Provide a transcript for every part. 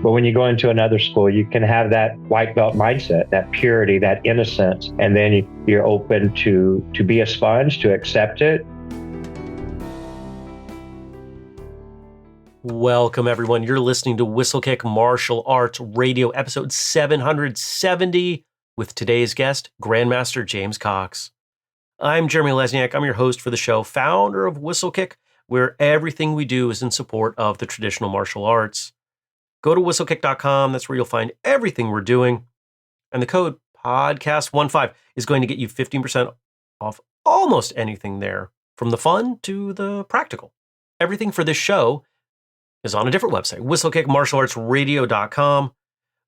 But when you go into another school, you can have that white belt mindset, that purity, that innocence, and then you're open to be a sponge, to accept it. Welcome, everyone. You're listening to Whistlekick Martial Arts Radio, episode 770, with today's guest, Grandmaster James Cox. I'm Jeremy Lesniak. I'm your host for the show, founder of Whistlekick, where everything we do is in support of the traditional martial arts. Go to whistlekick.com. That's where you'll find everything we're doing. And the code podcast15 is going to get you 15% off almost anything there, from the fun to the practical. Everything for this show is on a different website, whistlekickmartialartsradio.com.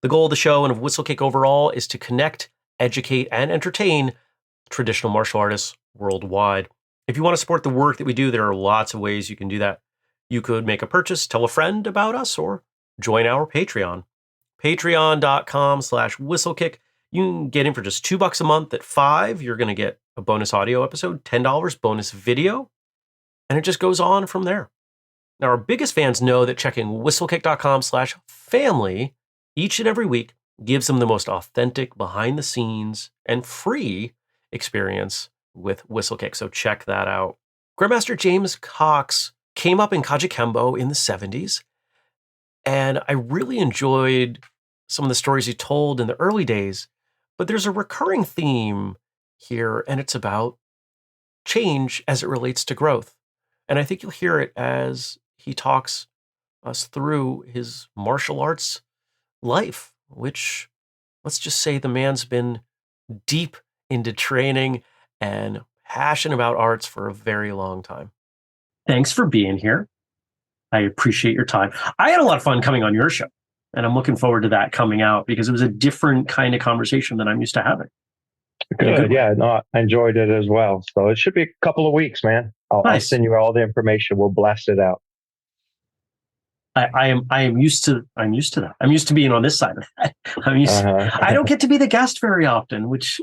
The goal of the show and of Whistlekick overall is to connect, educate, and entertain traditional martial artists worldwide. If you want to support the work that we do, there are lots of ways you can do that. You could make a purchase, tell a friend about us, or join our Patreon. Patreon.com/whistlekick. You can get in for just $2 a month. At $5, you're going to get a bonus audio episode, $10 bonus video, and it just goes on from there. Now, our biggest fans know that checking whistlekick.com/family each and every week gives them the most authentic, behind the scenes, and free experience with Whistlekick. So check that out. Grandmaster James Cox came up in Kajikembo in the 70s. And I really enjoyed some of the stories he told in the early days, but there's a recurring theme here, and it's about change as it relates to growth. And I think you'll hear it as he talks us through his martial arts life, which, let's just say, the man's been deep into training and passionate about arts for a very long time. Thanks for being here. I appreciate your time. I had a lot of fun coming on your show, and I'm looking forward to that coming out because it was a different kind of conversation than I'm used to having. Good. Yeah, no, I enjoyed it as well. So it should be a couple of weeks, man. I'll send you all the information. We'll blast it out. I am used to that. I'm used to being on this side of that. I don't get to be the guest very often, which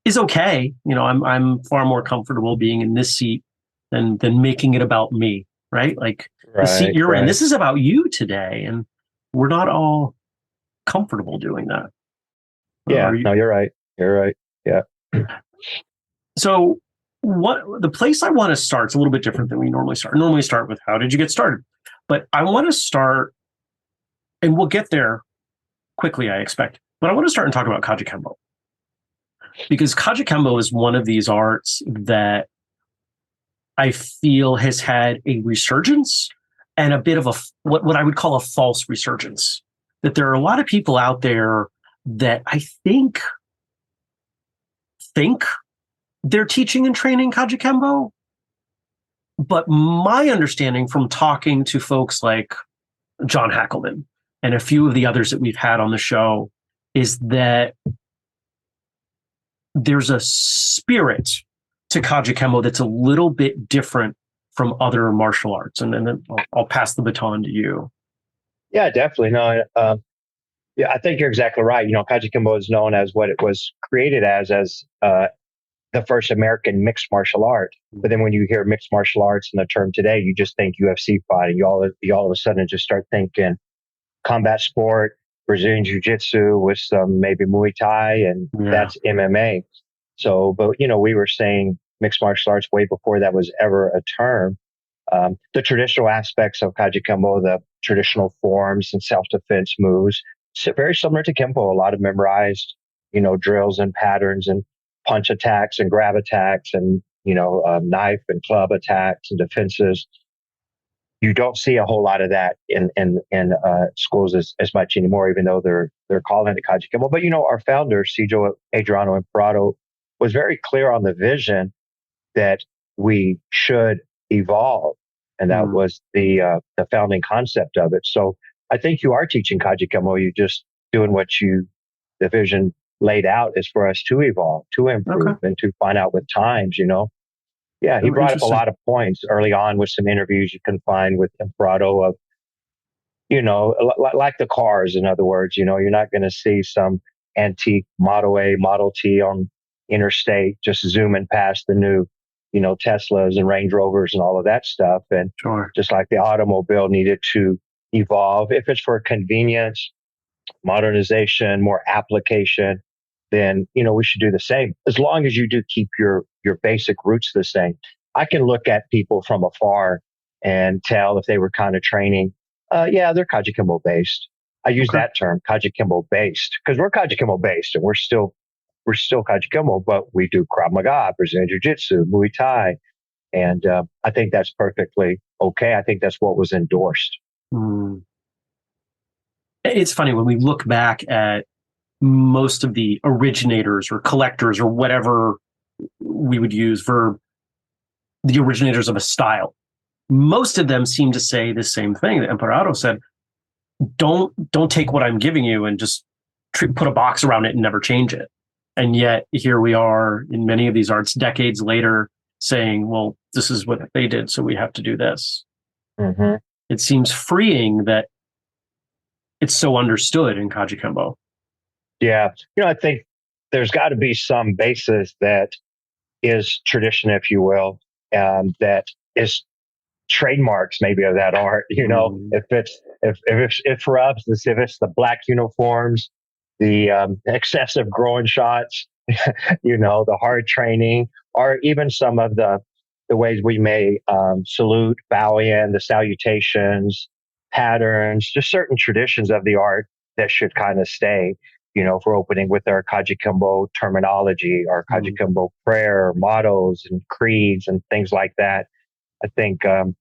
is okay. You know, I'm far more comfortable being in this seat than making it about me. Right? Like the seat you're in. This is about you today, and we're not all comfortable doing that. Yeah, no, you're right. You're right. Yeah. So the place I want to start is a little bit different than we normally start. I normally start with how did you get started? But I want to start, and we'll get there quickly, I expect. But I want to start and talk about Kajikembo. Because Kajikembo is one of these arts that I feel has had a resurgence and a bit of what I would call a false resurgence. That there are a lot of people out there that I think they're teaching and training Kajikembo. But my understanding from talking to folks like John Hackelman and a few of the others that we've had on the show is that there's a spirit to Kajikembo that's a little bit different from other martial arts. And then I'll pass the baton to you. Yeah, definitely. No, yeah, I think you're exactly right. You know, Kajikembo is known as what it was created as the first American mixed martial art. But then when you hear mixed martial arts in the term today, you just think UFC fighting. You all of a sudden just start thinking combat sport, Brazilian Jiu-Jitsu with some maybe Muay Thai, and that's MMA. So, but, you know, we were saying mixed martial arts way before that was ever a term. The traditional aspects of Kajikembo, the traditional forms and self-defense moves, very similar to Kempo, a lot of memorized, you know, drills and patterns and punch attacks and grab attacks and, you know, knife and club attacks and defenses. You don't see a whole lot of that in schools as much anymore, even though they're calling it Kajikembo. But, you know, our founder, Cesar Adriano Imperato, was very clear on the vision that we should evolve. And that was the founding concept of it. So I think you are teaching Kajikembo. You're just doing the vision laid out is for us to evolve, to improve, and to find out with times, you know. Yeah, he brought up a lot of points early on with some interviews you can find with Imperato of, you know, like the cars, in other words, you know, you're not going to see some antique Model A, Model T on interstate just zooming past the new, you know, Teslas and Range Rovers and all of that stuff. And just like the automobile needed to evolve. If it's for convenience, modernization, more application, then, we should do the same. As long as you do keep your basic roots the same. I can look at people from afar and tell if they were kind of training. Yeah, they're Kajikembo based. I use that term, Kajikembo based, because we're Kajikembo based, and we're still Kajikembo, but we do Krav Maga, Brazilian Jiu Jitsu, Muay Thai, and I think that's perfectly okay. I think that's what was endorsed. Mm. It's funny when we look back at most of the originators or collectors or whatever we would use for the originators of a style. Most of them seem to say the same thing that Emperado said. Don't take what I'm giving you and just put a box around it and never change it. And yet here we are in many of these arts decades later saying, well, this is what they did, so we have to do this. Mm-hmm. It seems freeing that it's so understood in Kajikembo. Yeah. I think there's got to be some basis that is tradition, if you will, that is trademarks maybe of that art. If for us, if it's the black uniforms, the excessive groin shots, the hard training, or even some of the ways we may salute, bow in, the salutations, patterns, just certain traditions of the art that should kind of stay. If we're opening with our Kajikembo terminology, our Kajikembo prayer, mottos, and creeds, and things like that, I think that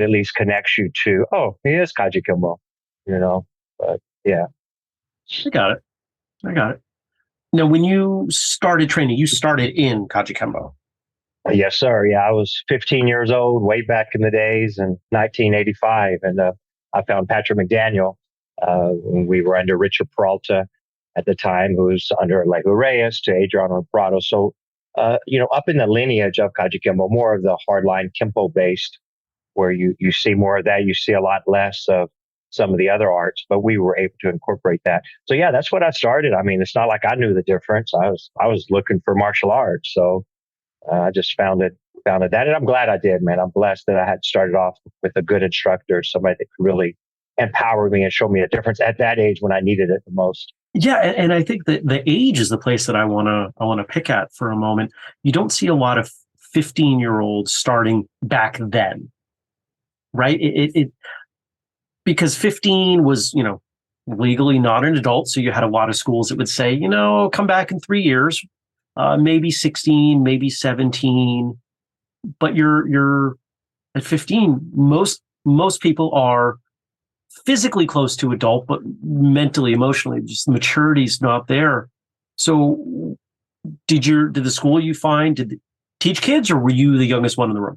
at least connects you to, oh, he is Kajikembo, But yeah. I got it. Now, when you started training, you started in Kajikembo. Yes, sir. Yeah, I was 15 years old way back in the days in 1985. And I found Patrick McDaniel when we were under Richard Peralta at the time, who was under Lego Reyes to Adriano Prado. So, up in the lineage of Kajikembo, more of the hardline Kempo based, where you see more of that. You see a lot less of some of the other arts, but we were able to incorporate that. So yeah, that's what I started. I mean, it's not like I knew the difference. I was looking for martial arts. So I just found it that. And I'm glad I did, man. I'm blessed that I had started off with a good instructor, somebody that could really empower me and show me a difference at that age when I needed it the most. Yeah, and I think that the age is the place that I want to pick at for a moment. You don't see a lot of 15-year-olds starting back then, right? It because 15 was, legally not an adult, so you had a lot of schools that would say, come back in 3 years, maybe 16, maybe 17, but you're at 15. Most people are physically close to adult, but mentally, emotionally, just the maturity's not there. So did the school you find, did they teach kids, or were you the youngest one in the room?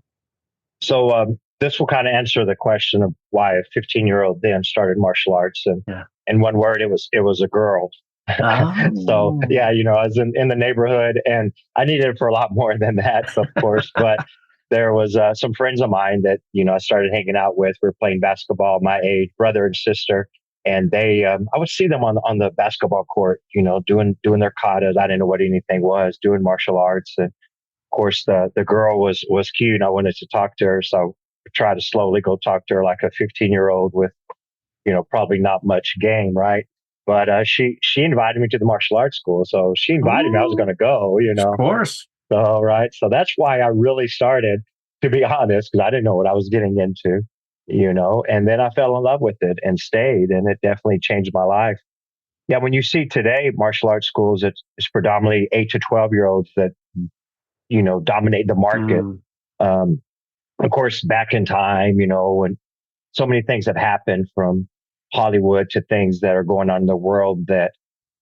So this will kind of answer the question of why a 15-year-old then started martial arts. And in one word, it was a girl. Oh. So yeah, I was in the neighborhood, and I needed it for a lot more than that, of course. But there was some friends of mine that, I started hanging out with. We were playing basketball, my age, brother and sister. And they, I would see them on the basketball court, doing their katas. I didn't know what anything was, doing martial arts. And of course, the girl was cute, and I wanted to talk to her. So I tried to slowly go talk to her like a 15-year-old with, probably not much game, right? But she invited me to the martial arts school. So she invited me. I was going to go, Of course. So, right. So that's why I really started, to be honest, because I didn't know what I was getting into, and then I fell in love with it and stayed, and it definitely changed my life. Yeah. When you see today, martial arts schools, it's predominantly 8 to 12-year-olds that, dominate the market. Of course, back in time, when so many things have happened from Hollywood to things that are going on in the world that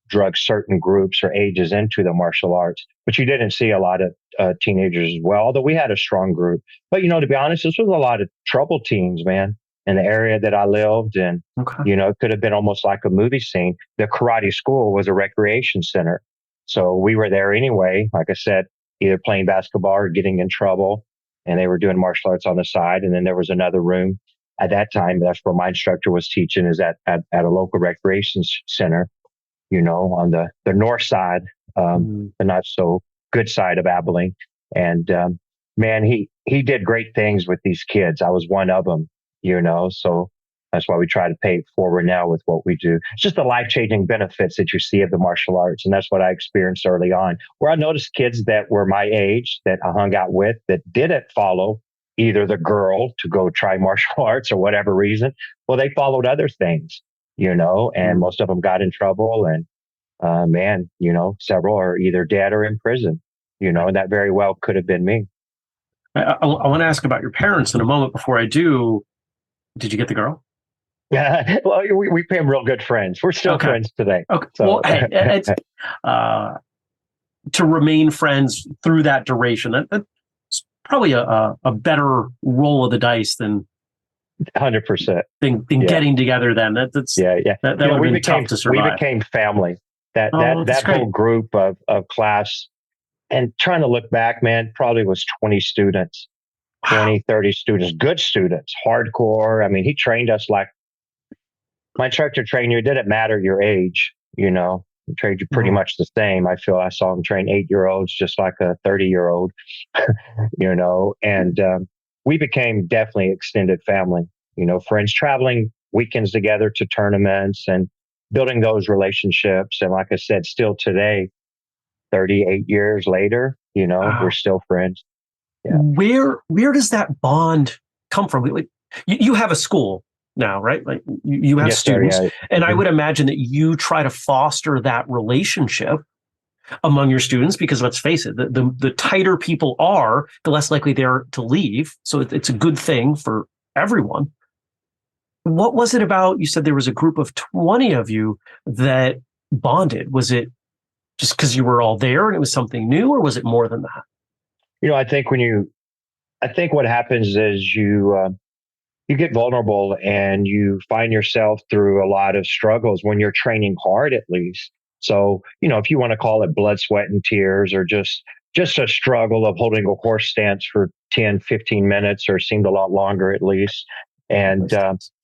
drug certain groups or ages into the martial arts. But you didn't see a lot of teenagers as well, although we had a strong group. But, to be honest, this was a lot of troubled teens, man, in the area that I lived. And, it could have been almost like a movie scene. The karate school was a recreation center. So we were there anyway, like I said, either playing basketball or getting in trouble. And they were doing martial arts on the side. And then there was another room at that time. That's where my instructor was teaching, is at a local recreation center, on the north side, the not so good side of Abilene. And man, he did great things with these kids. I was one of them, so That's why we try to pay it forward now with what we do. It's just the life-changing benefits that you see of the martial arts. And that's what I experienced early on, where I noticed kids that were my age that I hung out with that didn't follow either the girl to go try martial arts or whatever reason. Well, they followed other things, and most of them got in trouble. And several are either dead or in prison, and that very well could have been me. I want to ask about your parents in a moment. Before I do, did you get the girl? Yeah, well, we became real good friends. We're still friends today. Okay. So. Well, hey, it's, to remain friends through that duration, that's probably a better roll of the dice than 100% than getting together. Then that would have been tough to survive. We became family. That whole group of class, and trying to look back, man, probably was 20 students, 20, 30 students, good students, hardcore. I mean, he trained us like my instructor trained you. It didn't matter your age, he trained you pretty much the same. I feel I saw him train 8-year-olds just like a 30-year-old, and we became definitely extended family, friends, traveling weekends together to tournaments and building those relationships. And like I said, still today, 38 years later, we're still friends. Yeah. Where does that bond come from? You have a school now, right? Like you have students, and I would imagine that you try to foster that relationship among your students, because let's face it, the tighter people are, the less likely they are to leave. So it's a good thing for everyone. What was it about? You said there was a group of 20 of you that bonded. Was it just because you were all there and it was something new, or was it more than that? I think what happens is you get vulnerable and you find yourself through a lot of struggles when you're training hard, at least. So, if you want to call it blood, sweat, and tears, or just a struggle of holding a horse stance for 10, 15 minutes, or seemed a lot longer at least. And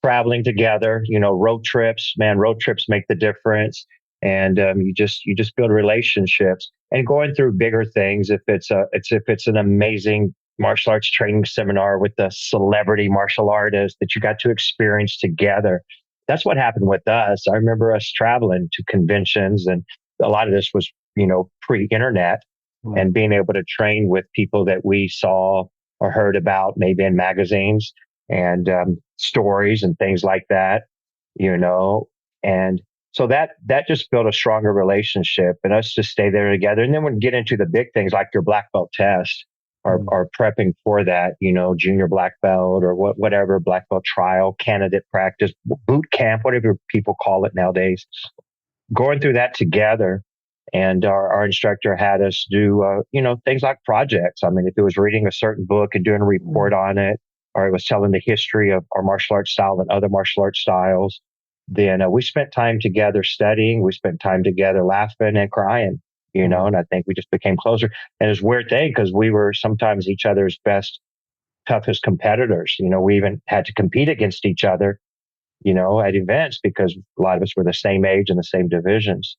traveling together, road trips make the difference. And you just build relationships, and going through bigger things. If it's an amazing martial arts training seminar with a celebrity martial artist that you got to experience together. That's what happened with us. I remember us traveling to conventions, and a lot of this was, pre-internet, and being able to train with people that we saw or heard about maybe in magazines and stories and things like that, and so that just built a stronger relationship, and us just stay there together. And then when we get into the big things like your black belt test, or prepping for that, junior black belt or whatever, black belt trial, candidate practice, boot camp, whatever people call it nowadays, going through that together. And our instructor had us do, things like projects. I mean, if it was reading a certain book and doing a report on it, or it was telling the history of our martial arts style and other martial arts styles, then we spent time together studying. We spent time together laughing and crying, and I think we just became closer. And it's a weird thing because we were sometimes each other's best, toughest competitors. We even had to compete against each other, at events, because a lot of us were the same age and the same divisions.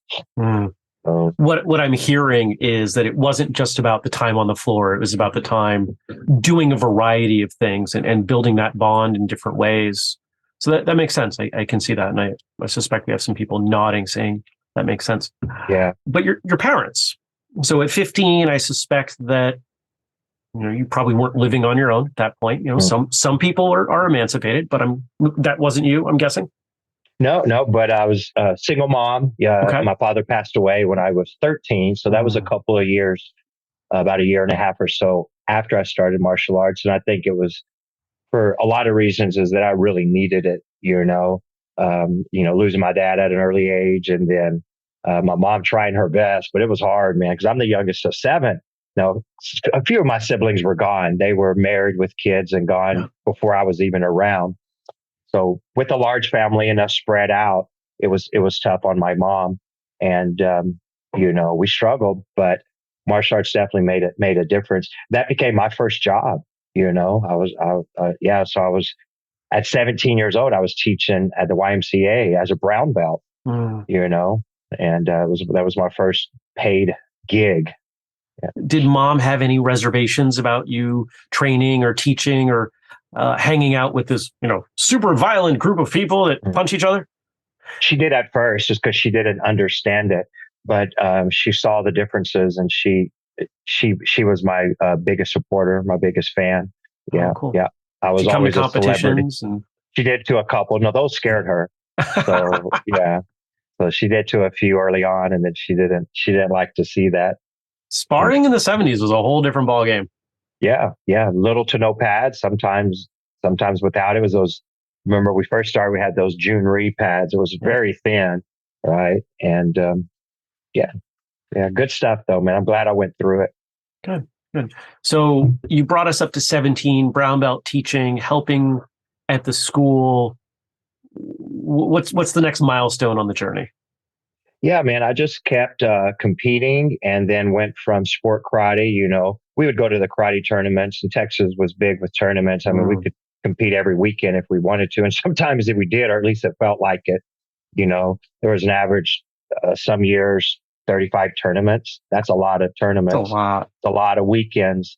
So, what I'm hearing is that it wasn't just about the time on the floor. It was about the time doing a variety of things and building that bond in different ways. So that makes sense. I can see that. And I suspect we have some people nodding, saying that makes sense. Yeah. But your parents. So at 15, I suspect that, you probably weren't living on your own at that point. Some people are emancipated, but that wasn't you, I'm guessing. No, but I was a single mom. Yeah. Okay. My father passed away when I was 13. So that was a couple of years, about a year and a half or so after I started martial arts. And I think it was for a lot of reasons is that I really needed it, losing my dad at an early age, and then my mom trying her best, but it was hard, man, because I'm the youngest of 7. Now, a few of my siblings were gone. They were married with kids and gone before I was even around. So with a large family and us spread out, it was tough on my mom, and we struggled, but martial arts definitely made a difference. That became my first job. So I was at 17 years old. I was teaching at the YMCA as a brown belt. And that was my first paid gig. Yeah. Did mom have any reservations about you training or teaching, or hanging out with this, super violent group of people that punch each other? She did at first, just because she didn't understand it, but she saw the differences, and she was my biggest supporter, my biggest fan. Yeah, cool. Yeah. I was Did she come to always a celebrity. competitions? And She did to a couple. No, those scared her. So yeah, so she did to a few early on, and then she didn't like to see that. Sparring in the 70s was a whole different ball game. Yeah, little to no pads. Sometimes without. It was those. Remember, we first started. We had those June Ree pads. It was very thin, right? And yeah, good stuff though, man. I'm glad I went through it. Good. So you brought us up to 17, brown belt teaching, helping at the school. What's the next milestone on the journey? Yeah, man, I just kept competing, and then went from sport karate. We would go to the karate tournaments, and Texas was big with tournaments. I mean, we could compete every weekend if we wanted to. And sometimes if we did, or at least it felt like it, there was an average, some years, 35 tournaments. That's a lot of tournaments. That's a lot. It's a lot of weekends.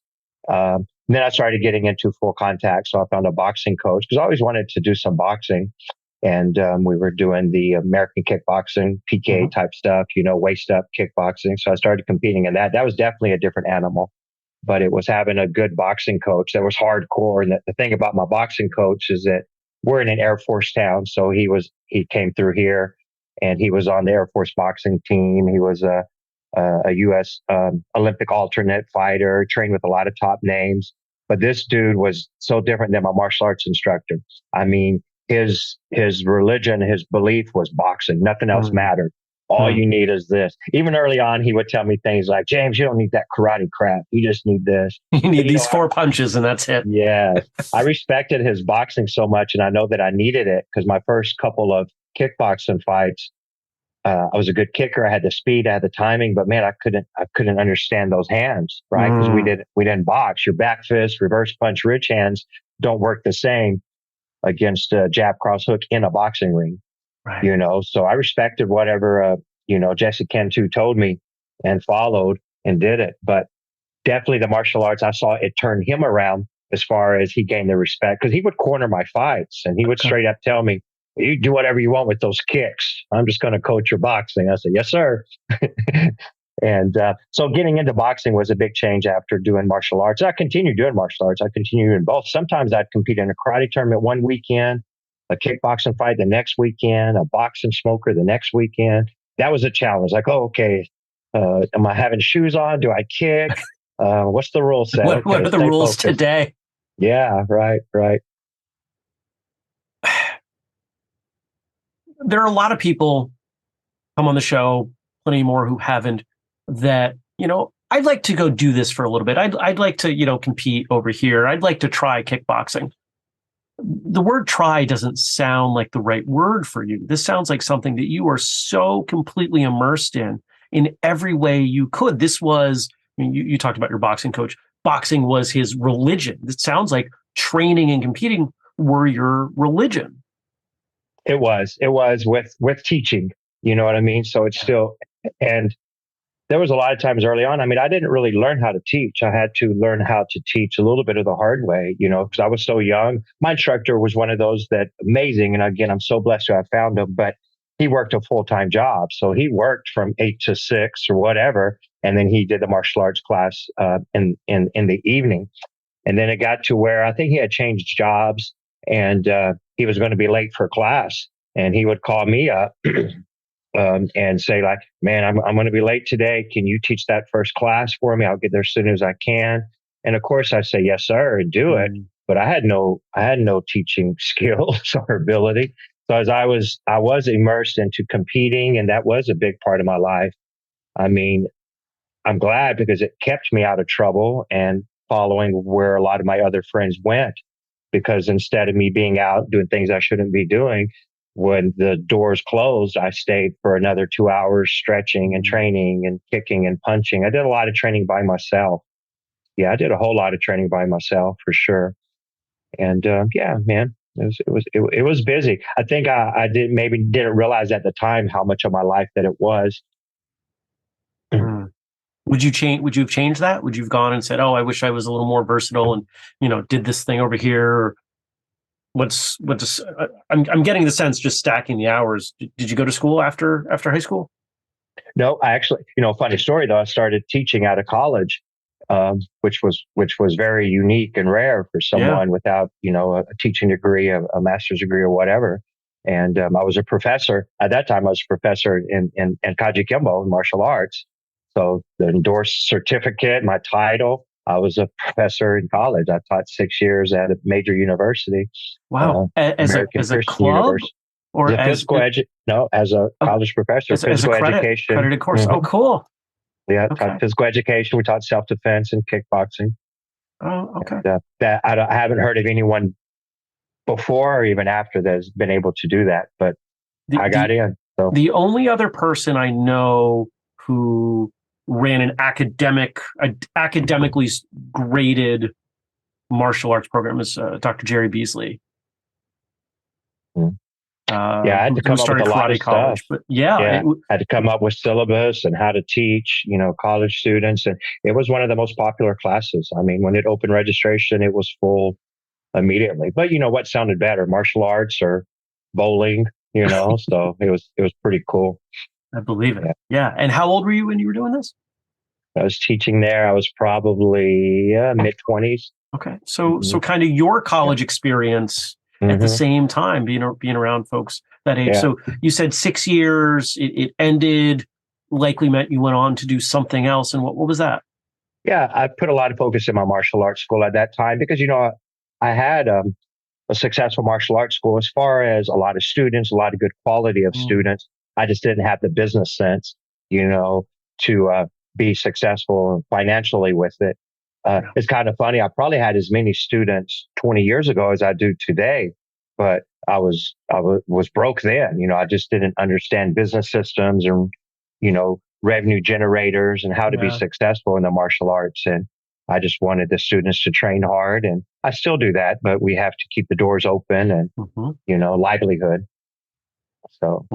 Then I started getting into full contact. So I found a boxing coach, because I always wanted to do some boxing. And we were doing the American kickboxing, PK type stuff, waist up kickboxing. So I started competing in that. That was definitely a different animal, but it was having a good boxing coach that was hardcore. And the thing about my boxing coach is that we're in an Air Force town. So he came through here, and he was on the Air Force boxing team. He was a U.S. Olympic alternate fighter, trained with a lot of top names. But this dude was so different than my martial arts instructor. I mean, his religion, his belief was boxing. Nothing else mattered. All you need is this. Even early on, he would tell me things like, James, you don't need that karate crap. You just need this. You need these 4 punches, and that's it. Yeah. I respected his boxing so much, and I know that I needed it, because my first couple of kickboxing fights, I was a good kicker. I had the speed, I had the timing, but man, I couldn't understand those hands, right? Because we didn't box. Your back fist, reverse punch, ridge hands don't work the same against a jab, cross hook in a boxing ring, right? So I respected whatever, Jesse Cantu told me, and followed and did it. But definitely the martial arts, I saw it turn him around as far as he gained the respect, because he would corner my fights, and he would straight up tell me, you do whatever you want with those kicks. I'm just going to coach your boxing. I said, yes, sir. And so getting into boxing was a big change after doing martial arts. I continued doing martial arts. I continued in both. Sometimes I'd compete in a karate tournament one weekend, a kickboxing fight the next weekend, a boxing smoker the next weekend. That was a challenge. Like, okay, am I having shoes on? Do I kick? What's the rule set? What are the rules today? Yeah, right. There are a lot of people come on the show, plenty more who haven't, that, I'd like to go do this for a little bit. I'd like to, compete over here. I'd like to try kickboxing. The word try doesn't sound like the right word for you. This sounds like something that you are so completely immersed in every way you could. This was, you talked about your boxing coach. Boxing was his religion. It sounds like training and competing were your religion. It was with teaching, you know what I mean? So it's still, and there was a lot of times early on. I mean, I didn't really learn how to teach. I had to learn how to teach a little bit of the hard way, because I was so young. My instructor was one of those that amazing. And again, I'm so blessed to have found him, but he worked a full-time job. So he worked from 8 to 6 or whatever. And then he did the martial arts class in the evening. And then it got to where I think he had changed jobs, and he was going to be late for class. And he would call me up and say, like, man, I'm going to be late today. Can you teach that first class for me? I'll get there as soon as I can. And of course I'd say, yes, sir, and do it. But I had no teaching skills or ability. So as I was immersed into competing, and that was a big part of my life. I mean, I'm glad, because it kept me out of trouble and following where a lot of my other friends went, because instead of me being out doing things I shouldn't be doing, when the doors closed, I stayed for another 2 hours stretching and training and kicking and punching. I did a lot of training by myself. Yeah, I did a whole lot of training by myself for sure. And yeah, man, it was busy. I think I didn't realize at the time how much of my life that it was. Would you have changed that? Would you have gone and said, "Oh, I wish I was a little more versatile and, did this thing over here"? Or I'm getting the sense, just stacking the hours. Did you go to school after high school? No, I actually, funny story though. I started teaching out of college, which was very unique and rare for someone without, a teaching degree, a master's degree, or whatever. And I was a professor at that time. I was a professor in Kaji Kimbo, in martial arts. So the endorsed certificate, my title. I was a professor in college. I taught 6 years at a major university. Wow, as a Christian club University. or As a college professor, as physical a education. accredited course. Mhm. Oh, cool. Yeah, Okay. taught physical education. We taught self-defense and kickboxing. Oh, okay. And, I haven't heard of anyone before or even after that has been able to do that, but I got in. So The only other person I know who ran an academically graded martial arts program is Dr. Jerry Beasley. I had to come up with a lot of stuff. But I had to come up with syllabus and how to teach, college students. And it was one of the most popular classes. I mean, when it opened registration, it was full immediately. But what sounded better, martial arts or bowling, so it was pretty cool. I believe it. Yeah. And how old were you when you were doing this? I was teaching there. I was probably mid-20s. Okay. So kind of your college experience at the same time, being around folks that age. Yeah. So you said 6 years, it ended, likely meant you went on to do something else. And what was that? Yeah, I put a lot of focus in my martial arts school at that time because, I had a successful martial arts school as far as a lot of students, a lot of good quality of students. I just didn't have the business sense, to be successful financially with it. It's kind of funny. I probably had as many students 20 years ago as I do today, but I was broke then. I just didn't understand business systems and, revenue generators and how to be successful in the martial arts. And I just wanted the students to train hard, and I still do that, but we have to keep the doors open and, livelihood. So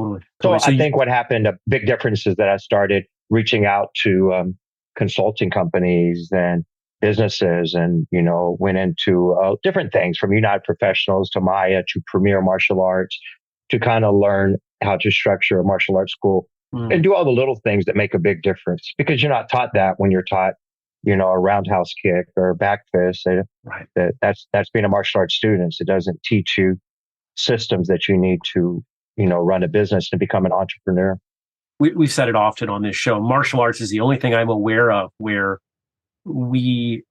I think what happened, a big difference is that I started reaching out to consulting companies and businesses and, went into different things from United Professionals to Maya to Premier Martial Arts to kind of learn how to structure a martial arts school and do all the little things that make a big difference, because you're not taught that when you're taught, a roundhouse kick or a back fist. Right. That's being a martial arts student. It doesn't teach you systems that you need to, run a business and become an entrepreneur. We've said it often on this show. Martial arts is the only thing I'm aware of where we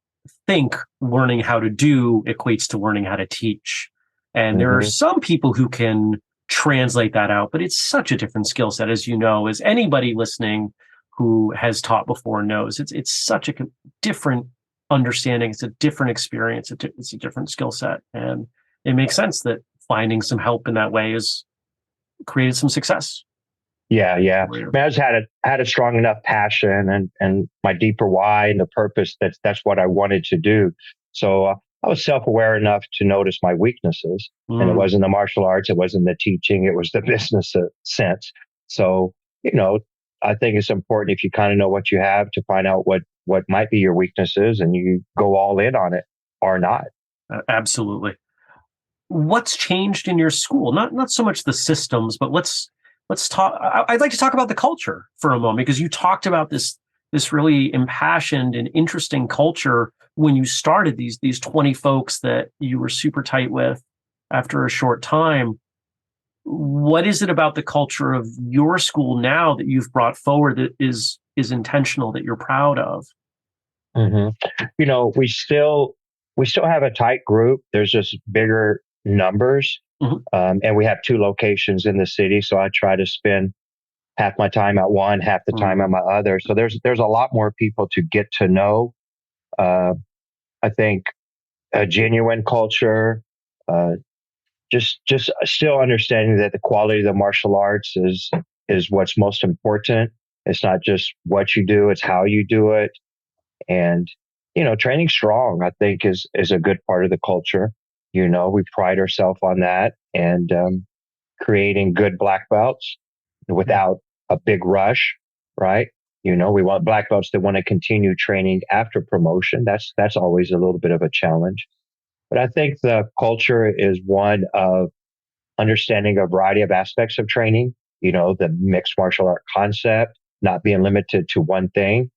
think learning how to do equates to learning how to teach. And there are some people who can translate that out, but it's such a different skill set, as as anybody listening who has taught before knows. It's such a different understanding. It's a different experience. It's a different skill set. And it makes sense that finding some help in that way has created some success. Yeah. I mean, I just had a strong enough passion and my deeper why and the purpose that's what I wanted to do. So I was self-aware enough to notice my weaknesses, and it wasn't the martial arts, it wasn't the teaching, it was the business sense. So, I think it's important, if you kind of know what you have, to find out what might be your weaknesses and you go all in on it or not. Absolutely. What's changed in your school? Not so much the systems, but let's talk. I'd like to talk about the culture for a moment, because you talked about this really impassioned and interesting culture when you started these 20 folks that you were super tight with after a short time. What is it about the culture of your school now that you've brought forward that is intentional, that you're proud of? We still have a tight group. There's just bigger numbers. And we have 2 locations in the city. So I try to spend half my time at one, half the time at my other. So there's a lot more people to get to know. I think a genuine culture, just still understanding that the quality of the martial arts is what's most important. It's not just what you do, it's how you do it. And, training strong, I think is a good part of the culture. We pride ourselves on that, and creating good black belts without a big rush, right? We want black belts that want to continue training after promotion. That's always a little bit of a challenge. But I think the culture is one of understanding a variety of aspects of training, the mixed martial art concept, not being limited to one thing,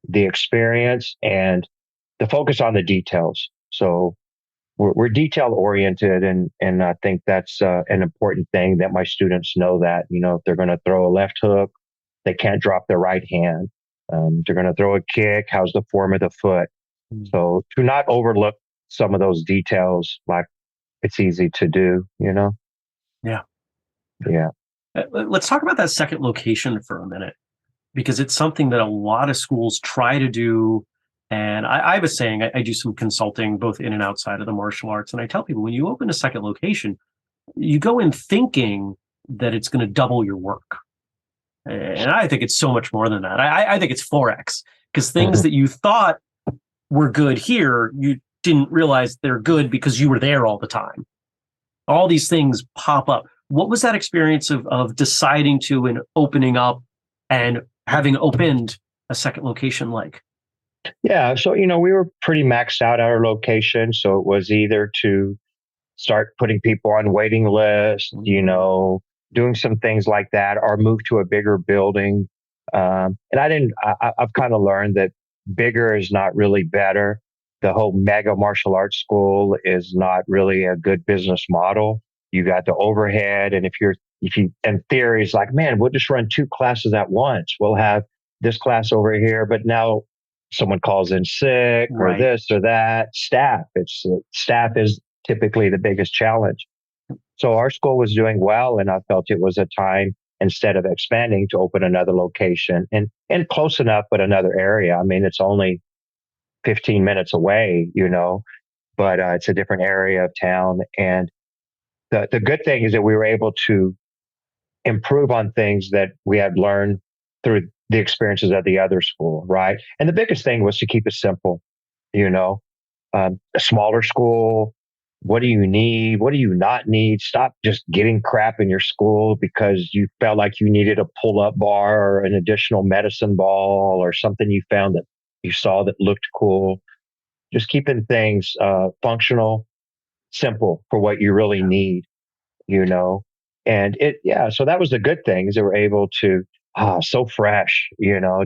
the experience, and the focus on the details. So we're detail oriented, and I think that's an important thing that my students know that, if they're going to throw a left hook, they can't drop their right hand. They're going to throw a kick. How's the form of the foot? So to not overlook some of those details, like it's easy to do, Yeah. Yeah. Let's talk about that second location for a minute, because it's something that a lot of schools try to do. And I have a saying, I do some consulting both in and outside of the martial arts. And I tell people, when you open a second location, you go in thinking that it's going to double your work. And I think it's so much more than that. I think it's 4x, because things that you thought were good here, you didn't realize they're good because you were there all the time. All these things pop up. What was that experience of deciding to and opening up and having opened a second location like? Yeah. So, we were pretty maxed out at our location. So it was either to start putting people on waiting lists, doing some things like that, or move to a bigger building. And I've kind of learned that bigger is not really better. The whole mega martial arts school is not really a good business model. You got the overhead. And if you, in theory, it's like, man, we'll just run 2 classes at once. We'll have this class over here, but now someone calls in sick or this or that. Staff is typically the biggest challenge. So our school was doing well, and I felt it was a time, instead of expanding, to open another location and close enough, but another area. I mean, it's only 15 minutes away, but it's a different area of town. And the good thing is that we were able to improve on things that we had learned through the experiences at the other school, right? And the biggest thing was to keep it simple, a smaller school. What do you need? What do you not need? Stop just getting crap in your school because you felt like you needed a pull-up bar or an additional medicine ball or something you found that you saw that looked cool. Just keeping things functional, simple for what you really need, And so that was the good thing, is they were able to, so fresh,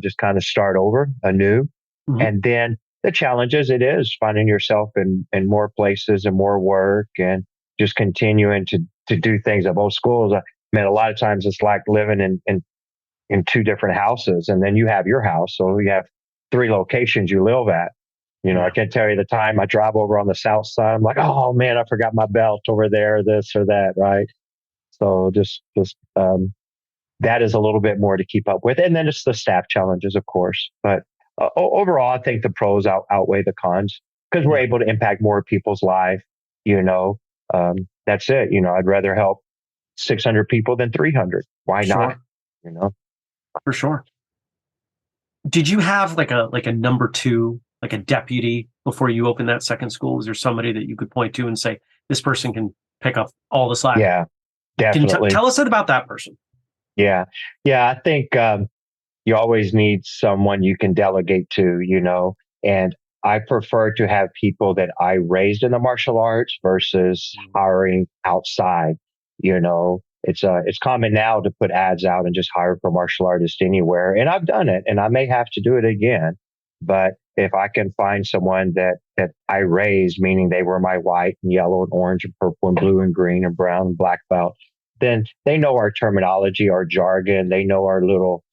just kind of start over anew. Mm-hmm. And then the challenges, it is finding yourself in more places and more work, and just continuing to do things at both schools. I mean, a lot of times it's like living in 2 different houses, and then you have your house. So you have 3 locations you live at. I can't tell you the time I drive over on the south side. I'm like, oh man, I forgot my belt over there, this or that. Right. So just that is a little bit more to keep up with. And then it's the staff challenges, of course. But overall, I think the pros outweigh the cons, because we're able to impact more people's life. That's it. I'd rather help 600 people than 300. Why not? For sure. Did you have like a number 2, like a deputy, before you opened that second school? Was there somebody that you could point to and say, this person can pick up all the slack? Yeah, definitely. Can you tell us about that person? Yeah. I think you always need someone you can delegate to, and I prefer to have people that I raised in the martial arts versus hiring outside. It's common now to put ads out and just hire for martial artists anywhere. And I've done it, and I may have to do it again. But if I can find someone that I raised, meaning they were my white and yellow and orange and purple and blue and green and brown and black belt, then they know our terminology, our jargon. They know our little,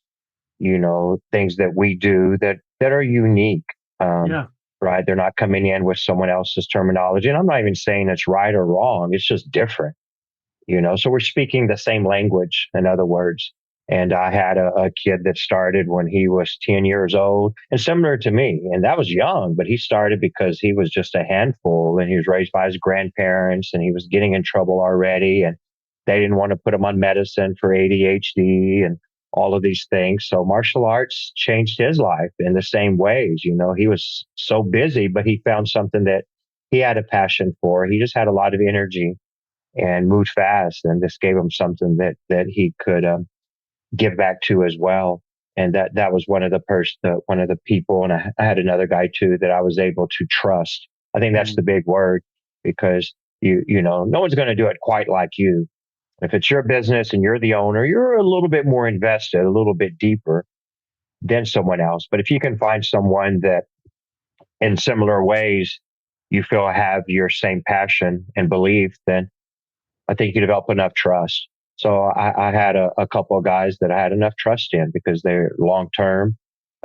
things that we do that are unique. Right. They're not coming in with someone else's terminology. And I'm not even saying it's right or wrong. It's just different, so we're speaking the same language, in other words. And I had a kid that started when he was 10 years old, and similar to me. And that was young, but he started because he was just a handful, and he was raised by his grandparents, and he was getting in trouble already. And they didn't want to put him on medicine for ADHD and all of these things. So martial arts changed his life in the same ways. He was so busy, but he found something that he had a passion for. He just had a lot of energy and moved fast. And this gave him something that he could give back to as well. And that was one of the people. And I had another guy too that I was able to trust. I think that's the big word. because no one's going to do it quite like you. If it's your business and you're the owner, you're a little bit more invested, a little bit deeper than someone else. But if you can find someone that in similar ways you feel have your same passion and belief, then I think you develop enough trust. So I had a couple of guys that I had enough trust in because they're long-term,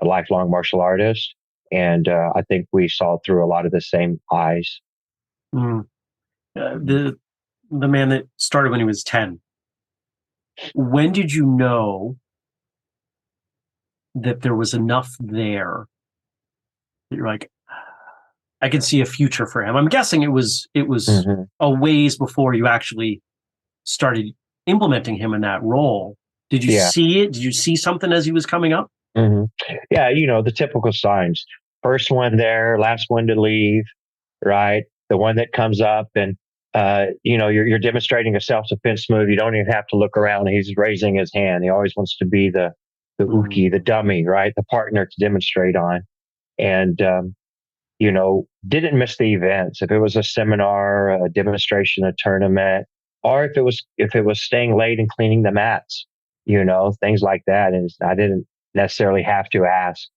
a lifelong martial artist. And I think we saw through a lot of the same eyes. The man that started when he was 10, when did you know that there was enough there that you're like, I can see a future for him? I'm guessing it was a ways before you actually started implementing him in that role. Did you see it? Did you see something as he was coming up? Yeah, the typical signs. First one there, last one to leave, right? The one that comes up and you're demonstrating a self-defense move. You don't even have to look around. He's raising his hand. He always wants to be the uki, the dummy, right? The partner to demonstrate on. And, didn't miss the events. If it was a seminar, a demonstration, a tournament, or if it was staying late and cleaning the mats, things like that. And I didn't necessarily have to ask.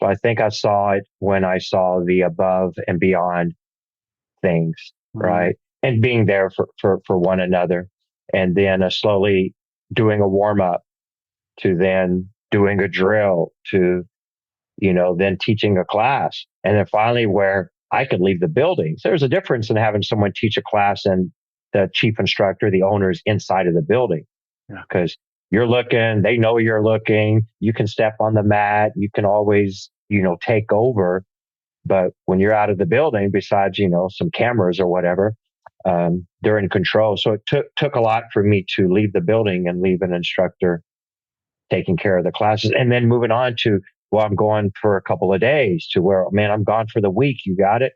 So I think I saw it when I saw the above and beyond things, right? And being there for one another, and then slowly doing a warm up to then doing a drill to, then teaching a class. And then finally where I could leave the building. So there's a difference in having someone teach a class and the chief instructor, the owner, is inside of the building, because you're looking, they know you're looking, you can step on the mat, you can always, take over. But when you're out of the building, besides, some cameras or whatever, they're in control. So it took a lot for me to leave the building and leave an instructor taking care of the classes, and then moving on to, well, I'm going for a couple of days, to where, man, I'm gone for the week. You got it.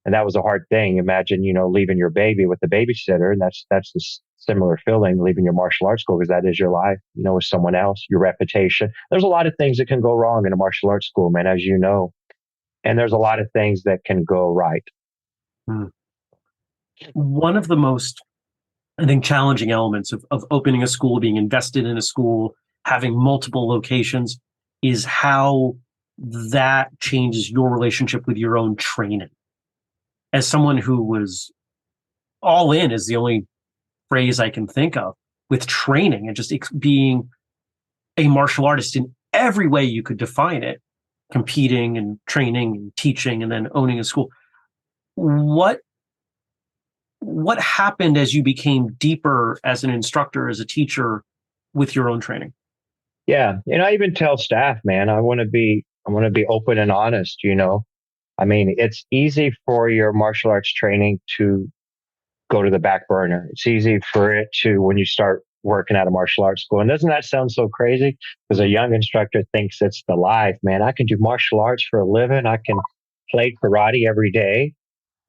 And that was a hard thing. Imagine, leaving your baby with the babysitter. And that's the similar feeling, leaving your martial arts school, because that is your life, with someone else, your reputation. There's a lot of things that can go wrong in a martial arts school, man, as you know. And there's a lot of things that can go right. One of the most, I think, challenging elements of opening a school, being invested in a school, having multiple locations, is how that changes your relationship with your own training. As someone who was all in, is the only phrase I can think of, with training and just being a martial artist in every way you could define it, competing and training and teaching and then owning a school. What happened as you became deeper as an instructor, as a teacher, with your own training? Yeah. And I even tell staff, man, I want to be open and honest, I mean, it's easy for your martial arts training to go to the back burner. It's easy for it to, when you start working at a martial arts school. And doesn't that sound so crazy? Because a young instructor thinks it's the life, man. I can do martial arts for a living. I can play karate every day,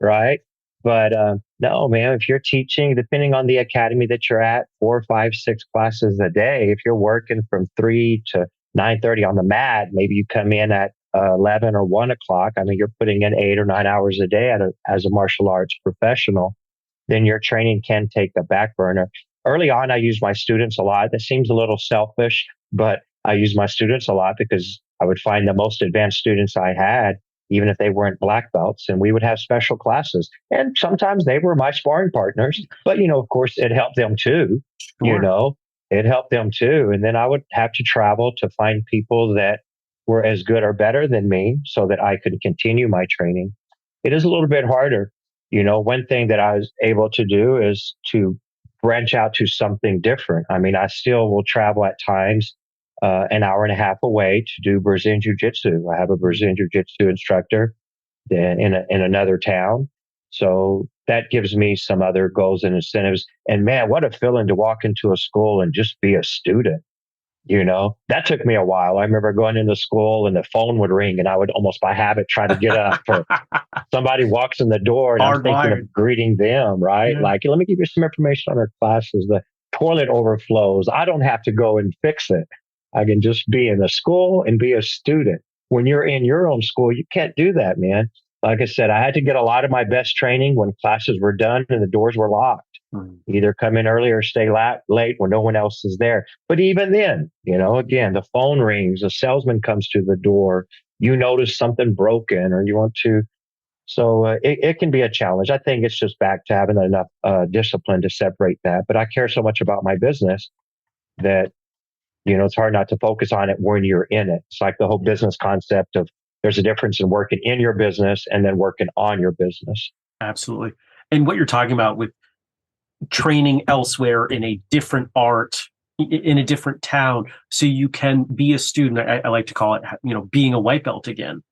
right? But no, man, if you're teaching, depending on the academy that you're at, 4, 5, 6 classes a day, if you're working from 3 to 9:30 on the mat, maybe you come in at 11 or 1 o'clock. I mean, you're putting in 8 or 9 hours a day as a martial arts professional, then your training can take the back burner. Early on, I used my students a lot. That seems a little selfish, but I used my students a lot because I would find the most advanced students I had, even if they weren't black belts, and we would have special classes. And sometimes they were my sparring partners, but, of course, it helped them too, Sure. It helped them too. And then I would have to travel to find people that were as good or better than me so that I could continue my training. It is a little bit harder. One thing that I was able to do is to branch out to something different. I mean, I still will travel at times an hour and a half away to do Brazilian Jiu-Jitsu. I have a Brazilian Jiu-Jitsu instructor in another town. So that gives me some other goals and incentives. And man, what a feeling to walk into a school and just be a student. That took me a while. I remember going into school and the phone would ring and I would almost by habit try to get up, or somebody walks in the door and I'm thinking of greeting them, right? Yeah. Like, let me give you some information on our classes. The toilet overflows. I don't have to go and fix it. I can just be in the school and be a student. When you're in your own school, you can't do that, man. like I said, I had to get a lot of my best training when classes were done and the doors were locked. Either come in early or stay late when no one else is there. But even then, again, the phone rings, a salesman comes to the door, you notice something broken or you want to. So it can be a challenge. I think it's just back to having enough discipline to separate that. But I care so much about my business that, it's hard not to focus on it when you're in it. It's like the whole business concept of there's a difference in working in your business and then working on your business. Absolutely. And what you're talking about with training elsewhere in a different art, in a different town, so you can be a student. I like to call it, being a white belt again.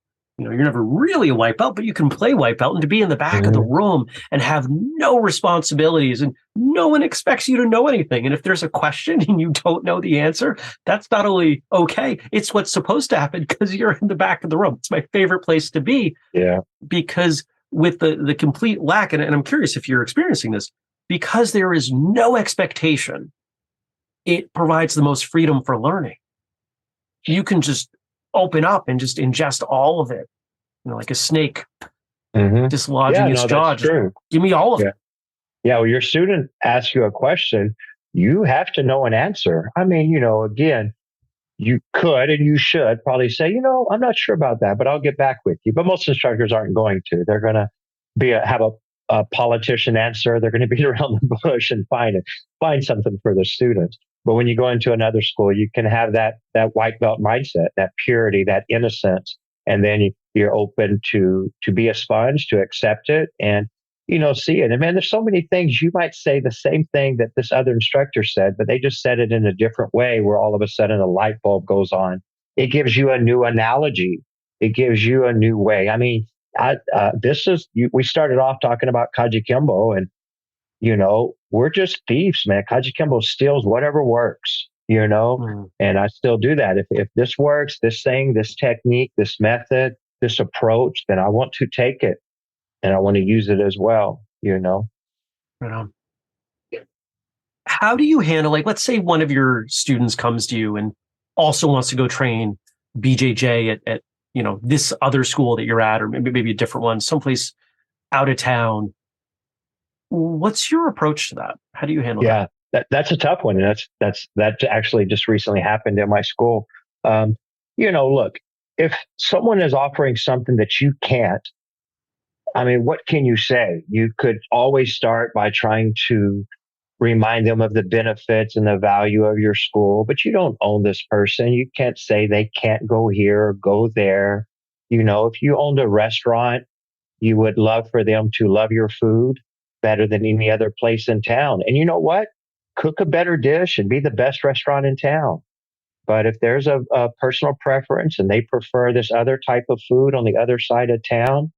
You're never really a white belt, but you can play white belt and to be in the back of the room and have no responsibilities and no one expects you to know anything. And if there's a question and you don't know the answer, that's not only okay, it's what's supposed to happen because you're in the back of the room. It's my favorite place to be. Yeah. Because with the complete lack, and I'm curious if you're experiencing this, because there is no expectation, it provides the most freedom for learning. You can just open up and just ingest all of it, like a snake dislodging its jaw. That's true. Give me all of it. Yeah, well, your student asks you a question, you have to know an answer. I mean, again, you could and you should probably say, I'm not sure about that, but I'll get back with you. But most instructors aren't going to. They're going to have a politician answer. They're going to beat around the bush and find something for the students. But when you go into another school, you can have that white belt mindset, that purity, that innocence, and then you're open to be a sponge, to accept it, and see it. And man, there's so many things you might say the same thing that this other instructor said, but they just said it in a different way, where all of a sudden a light bulb goes on. It gives you a new analogy. It gives you a new way. I mean, we started off talking about Kaji Kimbo, and we're just thieves, man. Kaji Kimbo steals whatever works, and I still do that. If this works, this thing, this technique, this method, this approach, then I want to take it and I want to use it as well, Right on. How do you handle, let's say one of your students comes to you and also wants to go train BJJ at this other school that you're at, or maybe a different one, someplace out of town. What's your approach to that? How do you handle that? Yeah, that's a tough one. And that actually just recently happened in my school. Look, if someone is offering something that you can't, I mean, what can you say? You could always start by trying to remind them of the benefits and the value of your school, but you don't own this person. You can't say they can't go here or go there. If you owned a restaurant, you would love for them to love your food better than any other place in town. And you know what? Cook a better dish and be the best restaurant in town. But if there's a personal preference and they prefer this other type of food on the other side of town,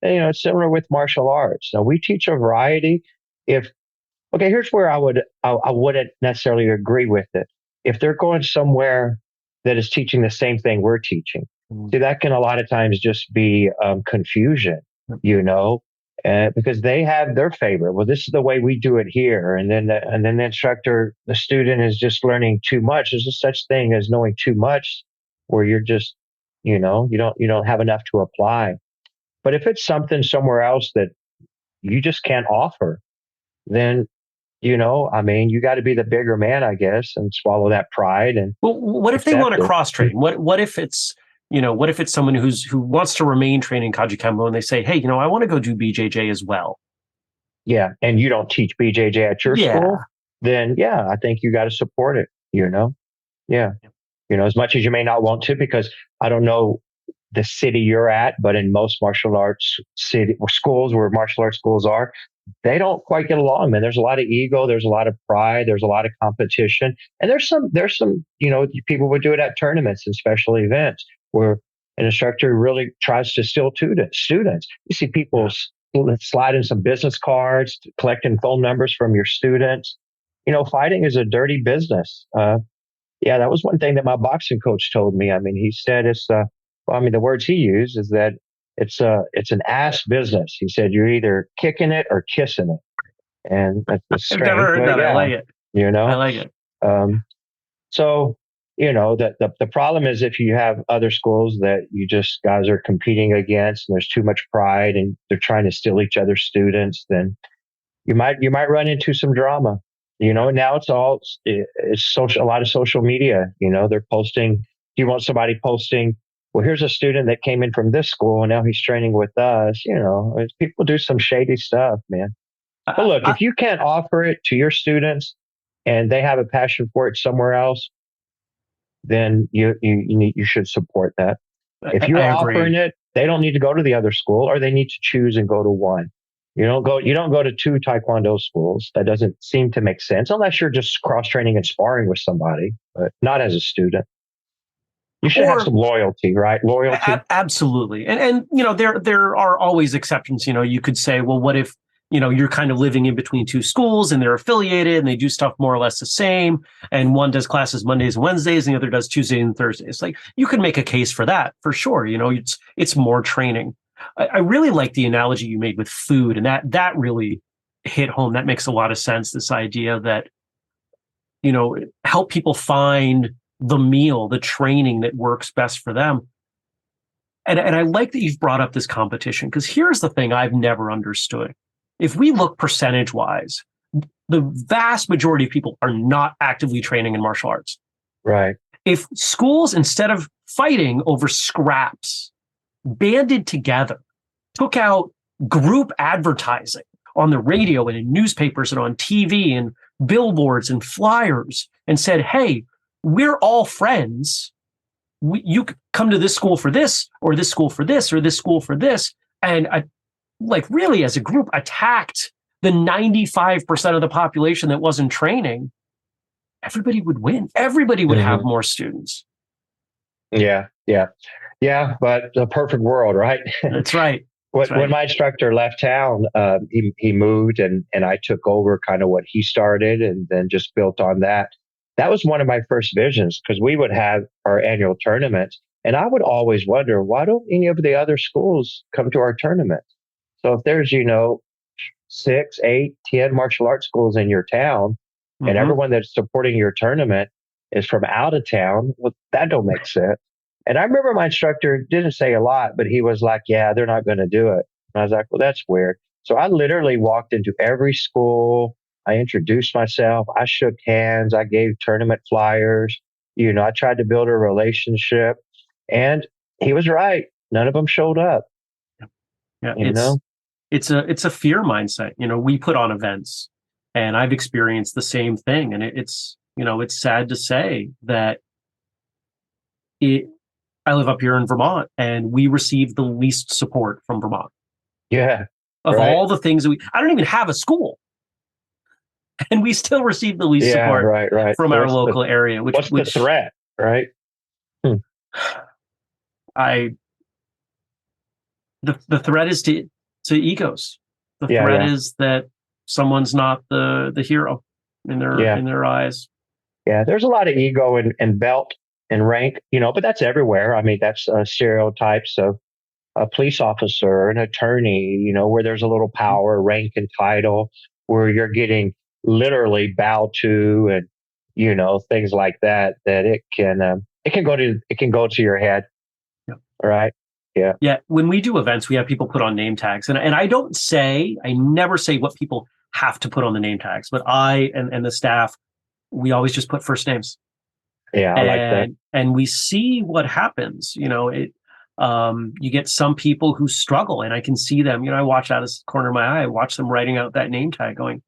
it's similar with martial arts. Now, we teach a variety. Here's where I wouldn't necessarily agree with it. If they're going somewhere that is teaching the same thing we're teaching, see, that can a lot of times just be confusion, because they have their favorite. Well, this is the way we do it here, and then the student is just learning too much. There's a such thing as knowing too much, where you're just, you don't have enough to apply. But if it's something somewhere else that you just can't offer, then you got to be the bigger man, I guess, and swallow that pride. And what if they want to cross train? What if it's someone who wants to remain training Kaji Kembo and they say, hey, I want to go do BJJ as well. Yeah. And you don't teach BJJ at your school, then I think you got to support it, Yeah. As much as you may not want to, because I don't know the city you're at, but in most martial arts schools where martial arts schools are, they don't quite get along, man. There's a lot of ego. There's a lot of pride. There's a lot of competition. And there's some, people would do it at tournaments and special events where an instructor really tries to steal students. You see people sliding some business cards, collecting phone numbers from your students. Fighting is a dirty business. That was one thing that my boxing coach told me. I mean, he said the words he used is that it's an ass business. He said, you're either kicking it or kissing it. And that's strange. I've never heard that. I like it. I like it. So, the problem is if you have other schools that you just guys are competing against and there's too much pride and they're trying to steal each other's students, then you might run into some drama. Now it's social, a lot of social media. They're posting. You want somebody posting, well, here's a student that came in from this school and now he's training with us. People do some shady stuff, man. But look, if you can't offer it to your students and they have a passion for it somewhere else, then you should support that. If you're offering it, they don't need to go to the other school, or they need to choose and go to one. You don't go to two Taekwondo schools. That doesn't seem to make sense unless you're just cross training and sparring with somebody, but not as a student. You should have some loyalty, right? Loyalty. Absolutely. And there are always exceptions. You could say, well, what if, you're kind of living in between two schools and they're affiliated and they do stuff more or less the same. And one does classes Mondays and Wednesdays and the other does Tuesdays and Thursdays. Like, you can make a case for that for sure. It's more training. I really like the analogy you made with food, and that really hit home. That makes a lot of sense. This idea that, help people find the meal, the training that works best for them. And I like that you've brought up this competition, because here's the thing I've never understood. If we look percentage wise, the vast majority of people are not actively training in martial arts. Right. If schools, instead of fighting over scraps, banded together, took out group advertising on the radio and in newspapers and on TV and billboards and flyers, and said, hey, we're all friends. You come to this school for this, or this school for this, or this school for this. And really, as a group, attacked the 95% of the population that wasn't training, everybody would win. Everybody would have more students. Yeah. But the perfect world, right? That's right. When my instructor left town, he moved and I took over kind of what he started and then just built on that. That was one of my first visions, because we would have our annual tournaments and I would always wonder, why don't any of the other schools come to our tournament? So if there's, 6, 8, 10 martial arts schools in your town and everyone that's supporting your tournament is from out of town, well, that don't make sense. And I remember my instructor didn't say a lot, but he was like, yeah, they're not going to do it. And I was like, well, that's weird. So I literally walked into every school. I introduced myself. I shook hands. I gave tournament flyers. I tried to build a relationship, and he was right. None of them showed up. Yeah. It's a fear mindset. We put on events, and I've experienced the same thing. And it's sad to say that I live up here in Vermont, and we receive the least support from Vermont. Yeah. Of all the things I don't even have a school, and we still receive the least support from our local area. What's the threat, right? The threat is to egos. The threat is that someone's not the hero in their eyes. Yeah, there's a lot of ego and belt and rank, but that's everywhere. I mean, that's stereotypes of a police officer, an attorney, where there's a little power, rank, and title, where you're getting literally bowed to, and things like that. That it can go to your head. Yeah. Right. Yeah. Yeah. When we do events, we have people put on name tags, and I never say what people have to put on the name tags, but I and the staff, we always just put first names. Yeah, I like that. And we see what happens. You get some people who struggle, and I can see them. I watch out of the corner of my eye. I watch them writing out that name tag, going,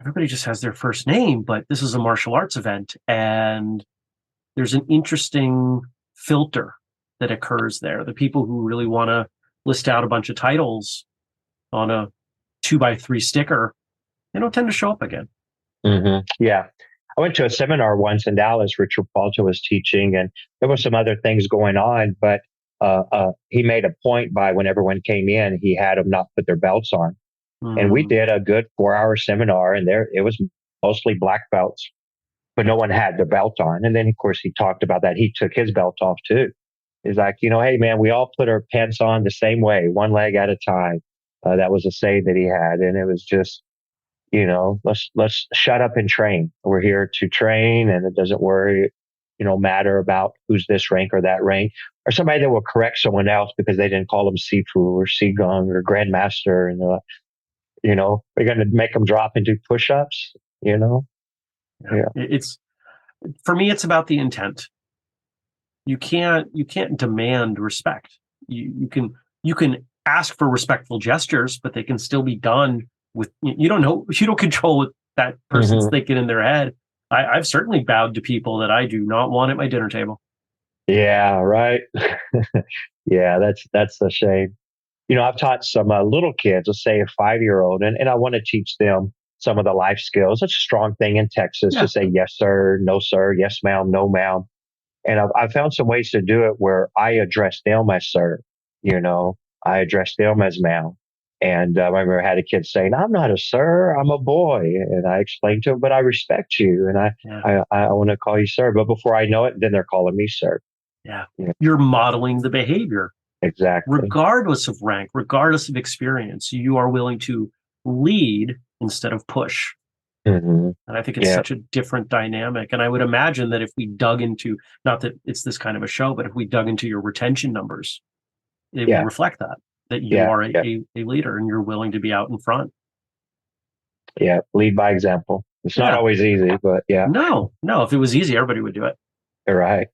everybody just has their first name, but this is a martial arts event, and there's an interesting filter that occurs there. The people who really want to list out a bunch of titles on a 2x3 sticker, they don't tend to show up again. Yeah. I went to a seminar once in Dallas. Richard Palta was teaching, and there were some other things going on, but he made a point by when everyone came in, he had them not put their belts on. And we did a good 4-hour seminar, and it was mostly black belts, but no one had their belt on. And then, of course, he talked about that. He took his belt off too. He's like, hey, man, we all put our pants on the same way, one leg at a time. That was a say that he had. And it was just, let's shut up and train. We're here to train, and it doesn't worry. matter about who's this rank or that rank, or somebody that will correct someone else because they didn't call them Sifu or Sigong or Grandmaster. And, they're going to make them drop and do push-ups, Yeah. It's, for me, it's about the intent. You can't demand respect. You can ask for respectful gestures, but they can still be done with, you don't control what that person's thinking in their head. I've certainly bowed to people that I do not want at my dinner table. Yeah, right. Yeah, that's a shame. I've taught some little kids, let's say a 5-year-old, and I want to teach them some of the life skills. It's a strong thing in Texas to say yes, sir, no, sir, yes, ma'am, no, ma'am. And I've found some ways to do it where I address them as sir, I address them as ma'am. And I remember I had a kid saying, I'm not a sir, I'm a boy. And I explained to him, but I respect you. And I want to call you sir. But before I know it, then they're calling me sir. Yeah. You're modeling the behavior. Exactly. Regardless of rank, regardless of experience, you are willing to lead instead of push. And I think it's such a different dynamic. And I would imagine that if we dug into, not that it's this kind of a show, but if we dug into your retention numbers, it will reflect that you are a leader and you're willing to be out in front. Yeah, lead by example. It's not always easy, but yeah. No, if it was easy, everybody would do it. You're right.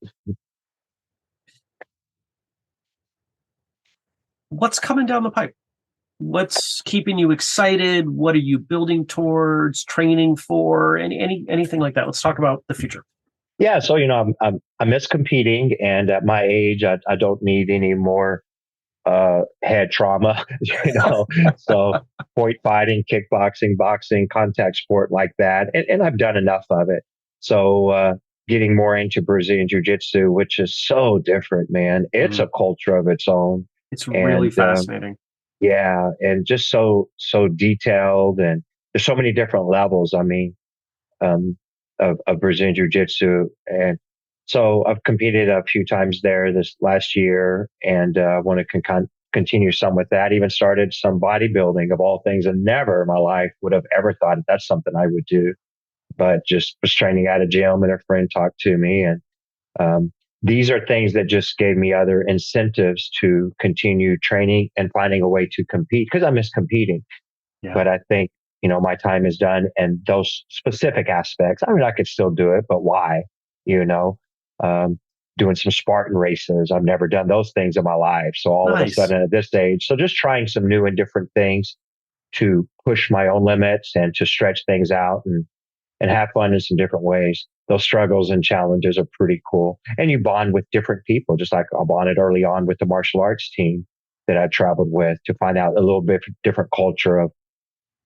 What's coming down the pipe? What's keeping you excited? What are you building towards, training for? Anything like that? Let's talk about the future. Yeah, so I miss competing, and at my age, I don't need any more head trauma. So point fighting, kickboxing, boxing, contact sport like that, and I've done enough of it. So getting more into Brazilian Jiu-Jitsu, which is so different, man. It's a culture of its own. It's really fascinating. Yeah, and just so detailed, and there's so many different levels. I mean, of Brazilian Jiu-Jitsu, and so I've competed a few times there this last year, and I want to continue some with that. Even started some bodybuilding of all things, and never in my life would have ever thought that's something I would do. But just was training at a gym, and a friend talked to me, and these are things that just gave me other incentives to continue training and finding a way to compete, because I miss competing. Yeah. But I think, my time is done, and those specific aspects, I mean, I could still do it, but why? Doing some Spartan races. I've never done those things in my life. So all of a sudden at this age, so just trying some new and different things to push my own limits and to stretch things out and have fun in some different ways. Those struggles and challenges are pretty cool. And you bond with different people, just like I bonded early on with the martial arts team that I traveled with, to find out a little bit different culture of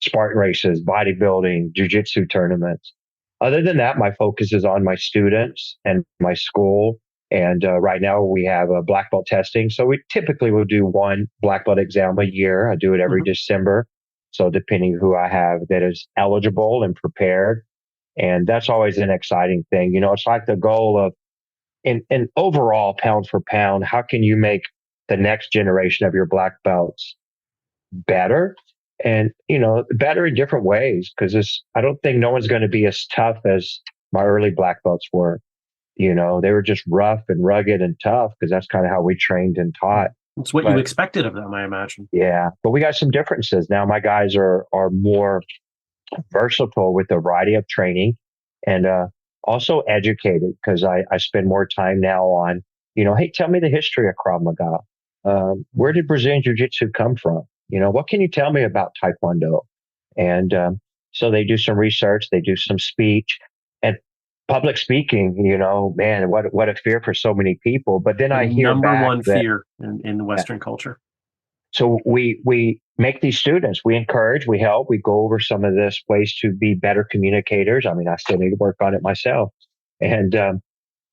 Spartan races, bodybuilding, jiu-jitsu tournaments. Other than that, my focus is on my students and my school. And right now we have a black belt testing. So we typically will do one black belt exam a year. I do it every December. So depending who I have that is eligible and prepared. And that's always an exciting thing. It's like the goal of, in overall, pound for pound, how can you make the next generation of your black belts better? And, better in different ways, because I don't think no one's going to be as tough as my early black belts were. They were just rough and rugged and tough, because that's kind of how we trained and taught. It's what you expected of them, I imagine. Yeah. But we got some differences. Now my guys are more versatile with a variety of training, and also educated, because I spend more time now on, hey, tell me the history of Krav Maga. Where did Brazilian Jiu-Jitsu come from? What can you tell me about Taekwondo? And so they do some research, they do some speech, and public speaking, man, what a fear for so many people. But then I hear number one fear in the Western culture. So we make these students, we encourage, we help, we go over some of this ways to be better communicators. I mean, I still need to work on it myself. And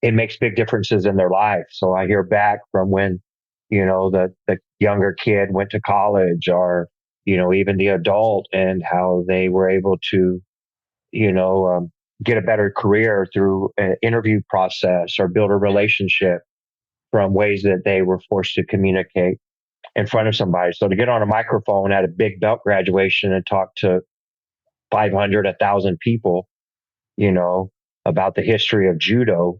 it makes big differences in their life. So I hear back from when, the younger kid went to college, or, even the adult, and how they were able to, get a better career through an interview process, or build a relationship from ways that they were forced to communicate in front of somebody. So to get on a microphone at a big belt graduation and talk to 500, 1,000 people, about the history of judo,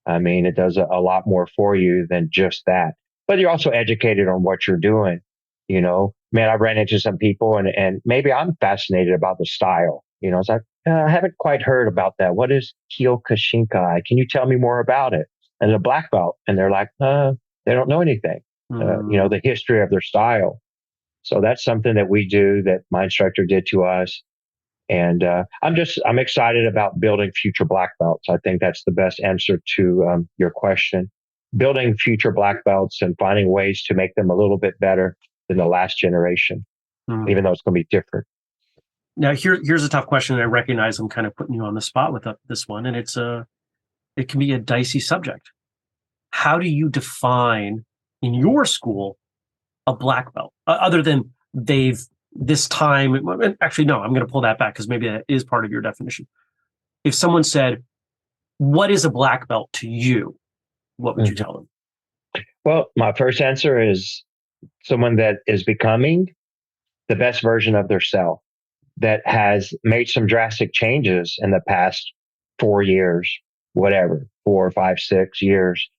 I mean, it does a lot more for you than just that. But you're also educated on what you're doing. Man, I ran into some people and maybe I'm fascinated about the style. It's like, I haven't quite heard about that. What is Kyokushinkai? Can you tell me more about it? And a black belt. And they're like, they don't know anything, the history of their style. So that's something that we do that my instructor did to us. And I'm excited about building future black belts. I think that's the best answer to your question. Building future black belts and finding ways to make them a little bit better than the last generation, even though it's going to be different. Now, here's a tough question. And I recognize I'm kind of putting you on the spot with this one, and it can be a dicey subject. How do you define in your school a black belt, other than this time? Actually, no, I'm going to pull that back because maybe that is part of your definition. If someone said, what is a black belt to you? What would you tell them? Well, my first answer is someone that is becoming the best version of their self, that has made some drastic changes in the past 4 years, whatever, 4, 5, 6 years.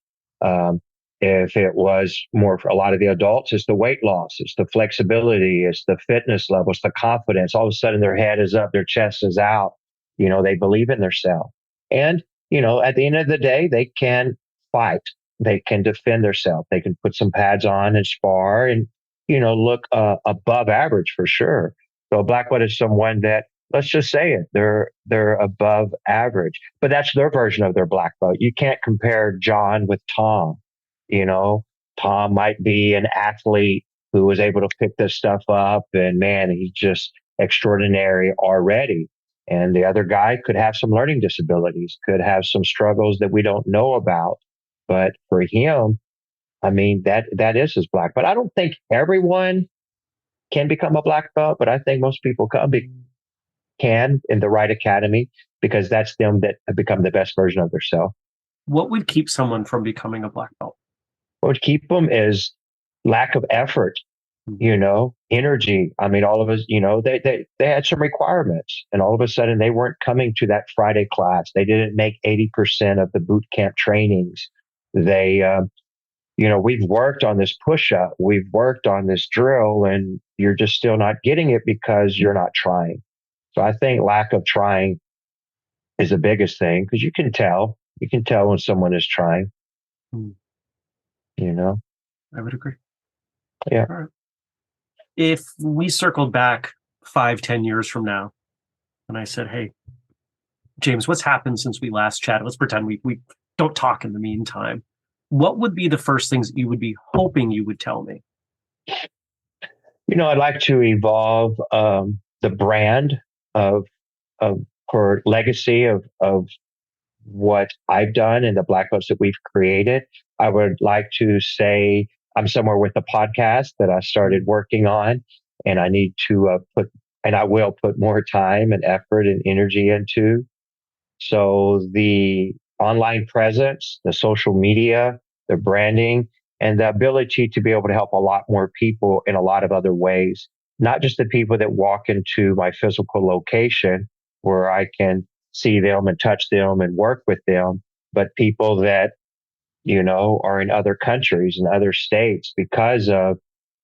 If it was more for a lot of the adults, it's the weight loss, it's the flexibility, it's the fitness level, it's the confidence. All of a sudden their head is up, their chest is out. They believe in themselves. And, at the end of the day, they can fight. They can defend themselves. They can put some pads on and spar and, look above average for sure. So a black belt is someone that, let's just say it, they're above average, but that's their version of their black belt. You can't compare John with Tom. Tom might be an athlete who was able to pick this stuff up, and man, he's just extraordinary already. And the other guy could have some learning disabilities, could have some struggles that we don't know about. But for him, I mean, that is his black belt. I don't think everyone can become a black belt, but I think most people can in the right academy, because that's them that have become the best version of themselves. What would keep someone from becoming a black belt? What would keep them is lack of effort, energy. I mean, all of us, they had some requirements, and all of a sudden they weren't coming to that Friday class. They didn't make 80% of the boot camp trainings. They, we've worked on this push-up, we've worked on this drill, and you're just still not getting it because you're not trying. So I think lack of trying is the biggest thing, because you can tell when someone is trying. I would agree. Yeah. All right. If we circled back 5-10 years from now, and I said, hey, James, what's happened since we last chatted? Let's pretend we don't talk in the meantime. What would be the first things that you would be hoping you would tell me? I'd like to evolve the brand of for legacy of what I've done and the black belts that we've created. I would like to say I'm somewhere with a podcast that I started working on, and I need to I will put more time and effort and energy into. So the online presence, the social media, the branding, and the ability to be able to help a lot more people in a lot of other ways, not just the people that walk into my physical location where I can see them and touch them and work with them, but people that, are in other countries and other states because of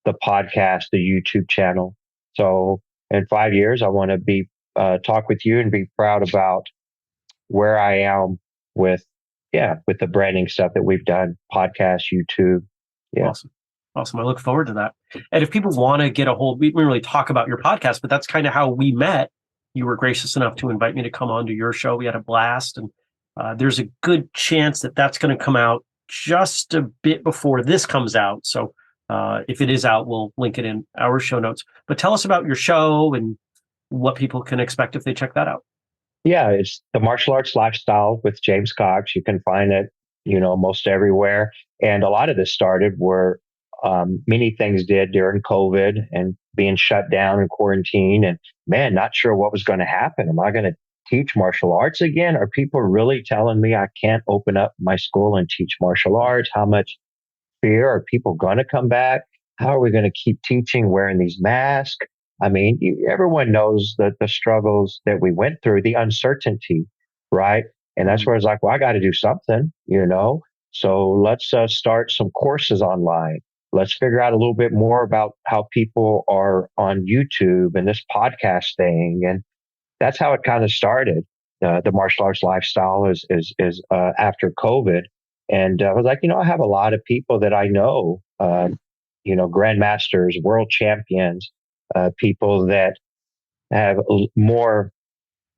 the podcast, the YouTube channel. So in 5 years, I want to be talk with you and be proud about where I am with the branding stuff that we've done, podcast, YouTube. Yeah. Awesome. I look forward to that. And if people want to get a hold, we didn't really talk about your podcast, but that's kind of how we met. You were gracious enough to invite me to come onto your show. We had a blast, and there's a good chance that that's going to come out just a bit before this comes out. So if it is out, we'll link it in our show notes. But tell us about your show and what people can expect if they check that out. Yeah, it's the Martial Arts Lifestyle with James Cox. You can find it, most everywhere. And a lot of this started where many things did during COVID and being shut down and quarantine, and man, not sure what was going to happen. Am I going to teach martial arts again? Are people really telling me I can't open up my school and teach martial arts? How much fear? Are people going to come back? How are we going to keep teaching wearing these masks? I mean, everyone knows the struggles that we went through, the uncertainty, right? And that's where it's like, well, I got to do something, So let's start some courses online. Let's figure out a little bit more about how people are on YouTube and this podcast thing. And that's how it kind of started. The martial arts lifestyle is after COVID. And I was like, I have a lot of people that I know, grandmasters, world champions, people that have more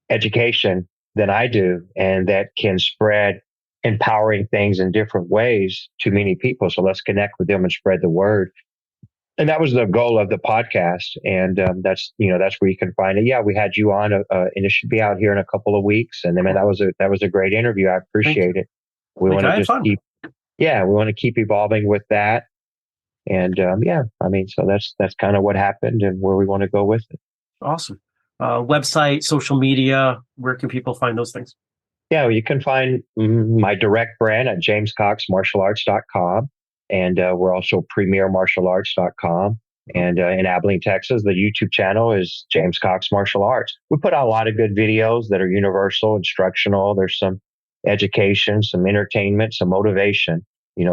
education than I do and that can spread empowering things in different ways to many people. So let's connect with them and spread the word. And that was the goal of the podcast. And that's where you can find it. Yeah, we had you on, and it should be out here in a couple of weeks. And I mean, that was a great interview. I appreciate it. We want to just we want to keep evolving with that. And so that's kind of what happened and where we want to go with it. Awesome. Website, social media, where can people find those things? Yeah, you can find my direct brand at jamescoxmartialarts.com. And we're also premiermartialarts.com. And in Abilene, Texas, the YouTube channel is James Cox Martial Arts. We put out a lot of good videos that are universal, instructional. There's some education, some entertainment, some motivation,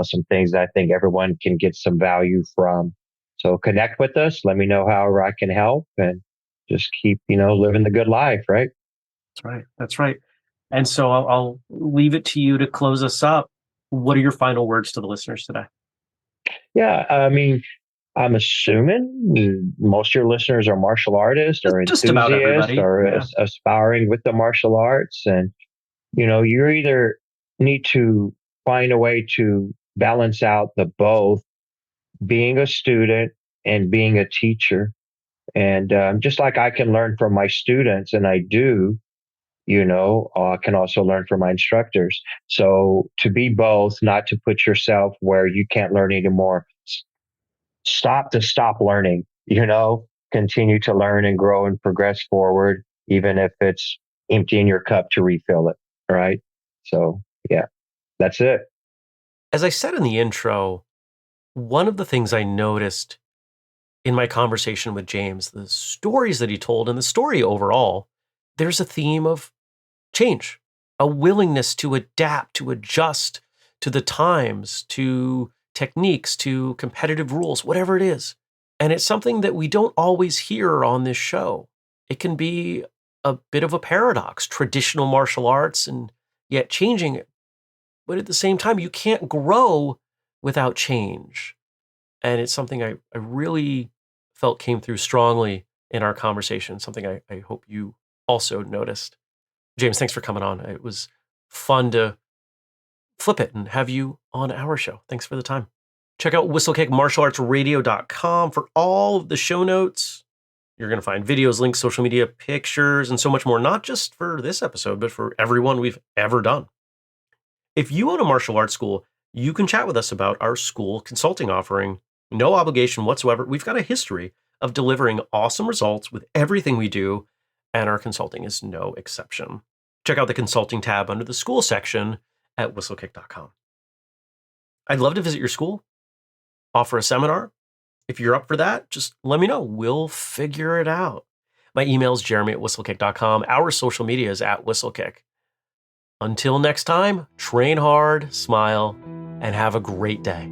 some things that I think everyone can get some value from. So connect with us. Let me know however I can help and just keep, living the good life, right? That's right. And so I'll leave it to you to close us up. What are your final words to the listeners today? Yeah, I mean, I'm assuming most of your listeners are martial artists or enthusiasts or aspiring with the martial arts. And, you either need to find a way to balance out the both being a student and being a teacher. And just like I can learn from my students, and I do, I can also learn from my instructors. So to be both, not to put yourself where you can't learn anymore. Stop learning, continue to learn and grow and progress forward, even if it's emptying your cup to refill it. Right. So, yeah, that's it. As I said in the intro, one of the things I noticed in my conversation with James, the stories that he told and the story overall, there's a theme of change, a willingness to adapt, to adjust to the times, to techniques, to competitive rules, whatever it is. And it's something that we don't always hear on this show. It can be a bit of a paradox, traditional martial arts and yet changing it. But at the same time, you can't grow without change. And it's something I really felt came through strongly in our conversation, something I hope you also noticed. James, thanks for coming on. It was fun to flip it and have you on our show. Thanks for the time. Check out whistlekickmartialartsradio.com for all of the show notes. You're going to find videos, links, social media, pictures, and so much more, not just for this episode, but for everyone we've ever done. If you own a martial arts school, you can chat with us about our school consulting offering. No obligation whatsoever. We've got a history of delivering awesome results with everything we do, and our consulting is no exception. Check out the consulting tab under the school section at whistlekick.com. I'd love to visit your school, offer a seminar. If you're up for that, just let me know. We'll figure it out. My email is jeremy@whistlekick.com. Our social media is @whistlekick. Until next time, train hard, smile, and have a great day.